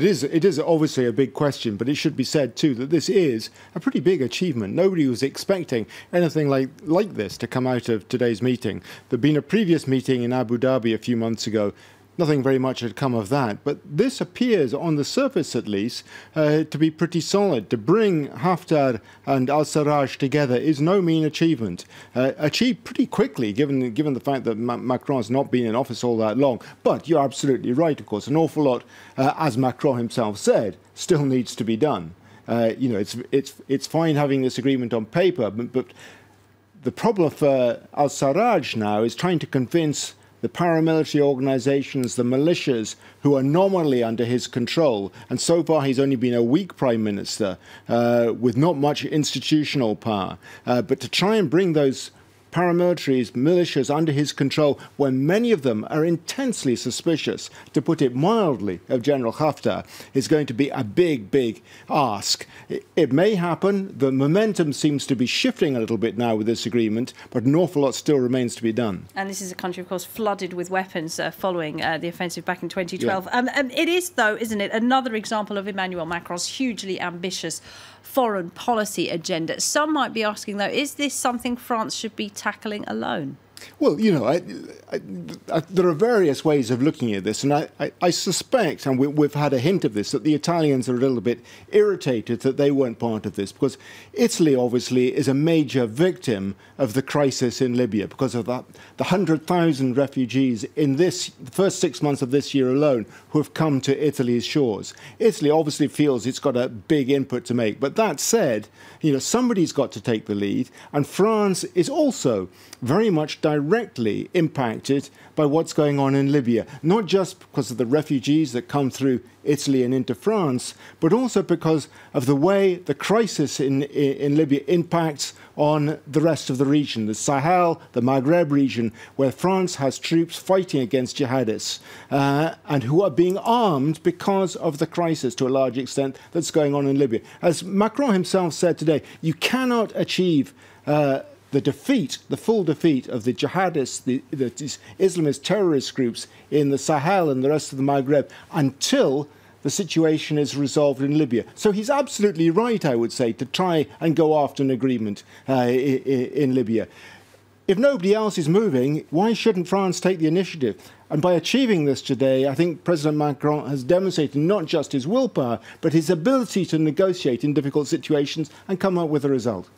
But it is obviously a big question, but it should be said too that this is a pretty big achievement. Nobody was expecting anything like this to come out of today's meeting. There'd been a previous meeting in Abu Dhabi a few months ago. Nothing very much had come of that, but this appears, on the surface at least, to be pretty solid. To bring Haftar and Al-Sarraj together is no mean achievement. Achieved pretty quickly, given the fact that Macron has not been in office all that long. But you're absolutely right, of course. An awful lot, as Macron himself said, still needs to be done. It's fine having this agreement on paper, but the problem for Al-Sarraj now is trying to convince the paramilitary organisations, the militias, who are nominally under his control. And so far he's only been a weak prime minister with not much institutional power. But to try and bring those paramilitaries, militias under his control, when many of them are intensely suspicious, to put it mildly, of General Haftar, is going to be a big, big ask. It may happen. The momentum seems to be shifting a little bit now with this agreement, but an awful lot still remains to be done. And this is a country, of course, flooded with weapons following the offensive back in 2012. Yeah. It is, though, isn't it, another example of Emmanuel Macron's hugely ambitious foreign policy agenda. Some might be asking, though, is this something France should be tackling alone? Well, you know, there are various ways of looking at this, and I suspect, and we've had a hint of this, that the Italians are a little bit irritated that they weren't part of this, because Italy, obviously, is a major victim of the crisis in Libya, because of the 100,000 refugees in the first 6 months of this year alone who have come to Italy's shores. Italy obviously feels it's got a big input to make, but that said, you know, somebody's got to take the lead, and France is also very much directly impacted by what's going on in Libya, not just because of the refugees that come through Italy and into France, but also because of the way the crisis in Libya impacts on the rest of the region, the Sahel, the Maghreb region, where France has troops fighting against jihadists and who are being armed because of the crisis to a large extent that's going on in Libya. As Macron himself said today, you cannot achieve the full defeat of the jihadists, these Islamist terrorist groups in the Sahel and the rest of the Maghreb until the situation is resolved in Libya. So he's absolutely right, I would say, to try and go after an agreement in Libya. If nobody else is moving, why shouldn't France take the initiative? And by achieving this today, I think President Macron has demonstrated not just his willpower, but his ability to negotiate in difficult situations and come up with a result.